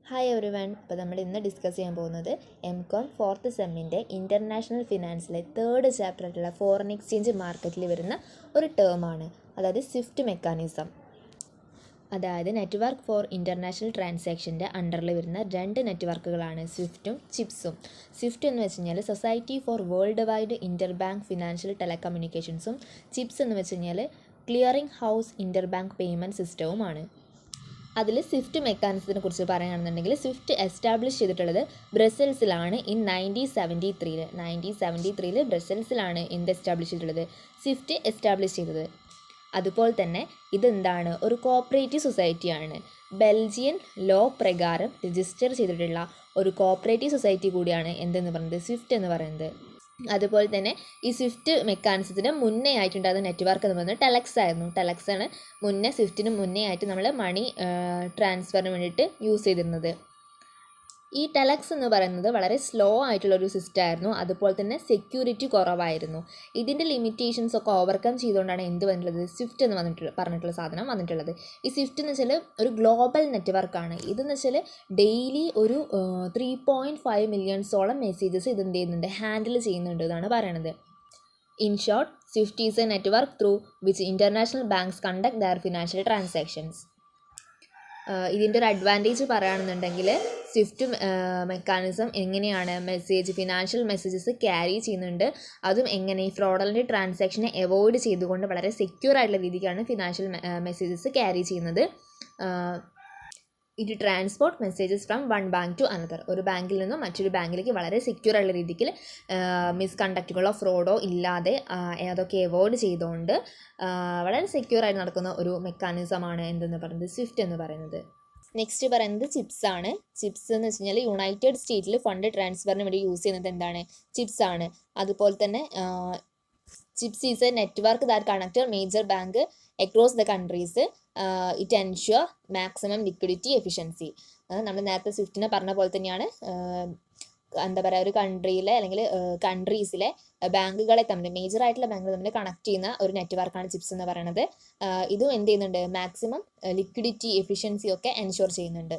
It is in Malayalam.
Hi every one. ഇപ്പോൾ നമ്മൾ ഇന്ന് ഡിസ്കസ് ചെയ്യാൻ പോകുന്നത് MCOM 4th സെമ്മിൻ്റെ ഇൻ്റർനാഷണൽ ഫിനാൻസിലെ 3rd ചാപ്റ്ററായിട്ടുള്ള ഫോറിൻ എക്സ്ചേഞ്ച് മാർക്കറ്റിൽ വരുന്ന ഒരു ടേമാണ്, അതായത് സ്വിഫ്റ്റ് മെക്കാനിസം. അതായത് നെറ്റ്വർക്ക് ഫോർ ഇൻ്റർനാഷണൽ ട്രാൻസാക്ഷൻ്റെ അണ്ടറിൽ വരുന്ന രണ്ട് നെറ്റ്വർക്കുകളാണ് സ്വിഫ്റ്റും ചിപ്സും. സ്വിഫ്റ്റ് എന്ന് വെച്ച് കഴിഞ്ഞാൽ society for worldwide interbank financial ടെലികമ്മ്യൂണിക്കേഷൻസും ചിപ്സ് എന്ന് വെച്ച് കഴിഞ്ഞാൽ clearing house interbank payment സിസ്റ്റവുമാണ്. അതിൽ സ്വിഫ്റ്റ് മെക്കാനിസത്തിനെ കുറിച്ച് പറയുകയാണെന്നുണ്ടെങ്കിൽ സ്വിഫ്റ്റ് എസ്റ്റാബ്ലിഷ് ചെയ്തിട്ടുള്ളത് ബ്രസൽസിലാണ് ഇൻ 1973 ബ്രസൽസിലാണ് എന്ത് എസ്റ്റാബ്ലിഷ് ചെയ്തിട്ടുള്ളത്, സ്വിഫ്റ്റ് എസ്റ്റാബ്ലിഷ് ചെയ്തത്. അതുപോലെ തന്നെ ഇതെന്താണ്, ഒരു കോപ്പറേറ്റീവ് സൊസൈറ്റിയാണ്. ബെൽജിയൻ ലോ പ്രകാരം രജിസ്റ്റർ ചെയ്തിട്ടുള്ള ഒരു കോപ്പറേറ്റീവ് സൊസൈറ്റി കൂടിയാണ് എന്തെന്ന് പറയുന്നത്, സ്വിഫ്റ്റ് എന്ന് പറയുന്നത്. അതുപോലെ തന്നെ ഈ സ്വിഫ്റ്റ് മെക്കാനിസത്തിന് മുന്നേ ആയിട്ടുണ്ടായിരുന്ന നെറ്റ്വർക്ക് എന്ന് പറയുന്നത് ടെലക്സ് ആയിരുന്നു. ടെലക്സ് ആണ് മുന്നേ സ്വിഫ്റ്റിന് മുന്നേ ആയിട്ട് നമ്മൾ മണി ട്രാൻസ്ഫറിന് വേണ്ടിയിട്ട് യൂസ് ചെയ്തിരുന്നത്. ഈ ടെലക്സ് എന്ന് പറയുന്നത് വളരെ സ്ലോ ആയിട്ടുള്ളൊരു സിസ്റ്റം ആയിരുന്നു. അതുപോലെ തന്നെ സെക്യൂരിറ്റി കുറവായിരുന്നു. ഇതിൻ്റെ ലിമിറ്റേഷൻസ് ഒക്കെ ഓവർകം ചെയ്തുകൊണ്ടാണ് എന്ത് വന്നിട്ടുള്ളത്, സ്വിഫ്റ്റ് എന്ന് പറഞ്ഞിട്ടുള്ള സാധനം വന്നിട്ടുള്ളത്. ഈ സ്വിഫ്റ്റ് എന്ന് വെച്ചാൽ ഒരു ഗ്ലോബൽ നെറ്റ്വർക്കാണ്. ഇതെന്ന് വെച്ചാൽ ഡെയിലി ഒരു 3.5 മില്യൺസോളം മെസ്സേജസ് ഇത് എന്ത് ചെയ്യുന്നുണ്ട്, ഹാൻഡിൽ ചെയ്യുന്നുണ്ട് എന്നാണ് പറയണത്. In short, SWIFT is a network through which international banks conduct their financial transactions. ഇതിൻ്റെ ഒരു അഡ്വാൻറ്റേജ് പറയുകയാണെന്നുണ്ടെങ്കിൽ സ്വിഫ്റ്റ് മെക്കാനിസം എങ്ങനെയാണ് ഫിനാൻഷ്യൽ മെസ്സേജസ് ക്യാരി ചെയ്യുന്നുണ്ട്, അതും എങ്ങനെ ഈ ഫ്രോഡലൻ്റ് ട്രാൻസാക്ഷനെ അവോയ്ഡ് ചെയ്തുകൊണ്ട് വളരെ സെക്യൂർ ആയിട്ടുള്ള രീതിക്കാണ് ഫിനാൻഷ്യൽ മെസ്സേജസ് ക്യാരി ചെയ്യുന്നത്. It transport messages from one bank to another. ഒരു ബാങ്കിൽ നിന്നും മറ്റൊരു ബാങ്കിലേക്ക് വളരെ സെക്യൂർ ആയിട്ടുള്ള രീതിയിൽ മിസ്കണ്ടക്റ്റുകളോ ഫ്രോഡോ ഇല്ലാതെ അതൊക്കെ അവോയ്ഡ് ചെയ്തുകൊണ്ട് വളരെ സെക്യൂർ ആയിട്ട് നടക്കുന്ന ഒരു മെക്കാനിസമാണ് എന്തെന്ന് പറയുന്നത്, സ്വിഫ്റ്റ് എന്ന് പറയുന്നത്. നെക്സ്റ്റ് പറയുന്നത് ചിപ്സ് ആണ്. ചിപ്സ് എന്ന് വെച്ച് കഴിഞ്ഞാൽ യുണൈറ്റഡ് സ്റ്റേറ്റിൽ ഫണ്ട് ട്രാൻസ്ഫറിന് വേണ്ടി യൂസ് ചെയ്യുന്നത് എന്താണ്, ചിപ്സ് ആണ്. അതുപോലെ തന്നെ chips is a network that connect major bank across the countries. It ensure maximum liquidity efficiency. നമ്മൾ നേരത്തെ സ്വിഫ്റ്റിനെ പറഞ്ഞ പോലെ തന്നെയാണ് എന്താ പറയുക, ഒരു കൺട്രിയിലെ അല്ലെങ്കിൽ കൺട്രീസിലെ ബാങ്കുകളെ തമ്മിൽ, മേജർ ആയിട്ടുള്ള ബാങ്കുകൾ തമ്മിൽ കണക്ട് ചെയ്യുന്ന ഒരു നെറ്റ്വർക്കാണ് ചിപ്സ് എന്ന് പറയുന്നത്. ഇതും എന്ത് ചെയ്യുന്നുണ്ട്, മാക്സിമം ലിക്വിഡിറ്റി എഫിഷ്യൻസി ഒക്കെ എൻഷ്യൂർ ചെയ്യുന്നുണ്ട്.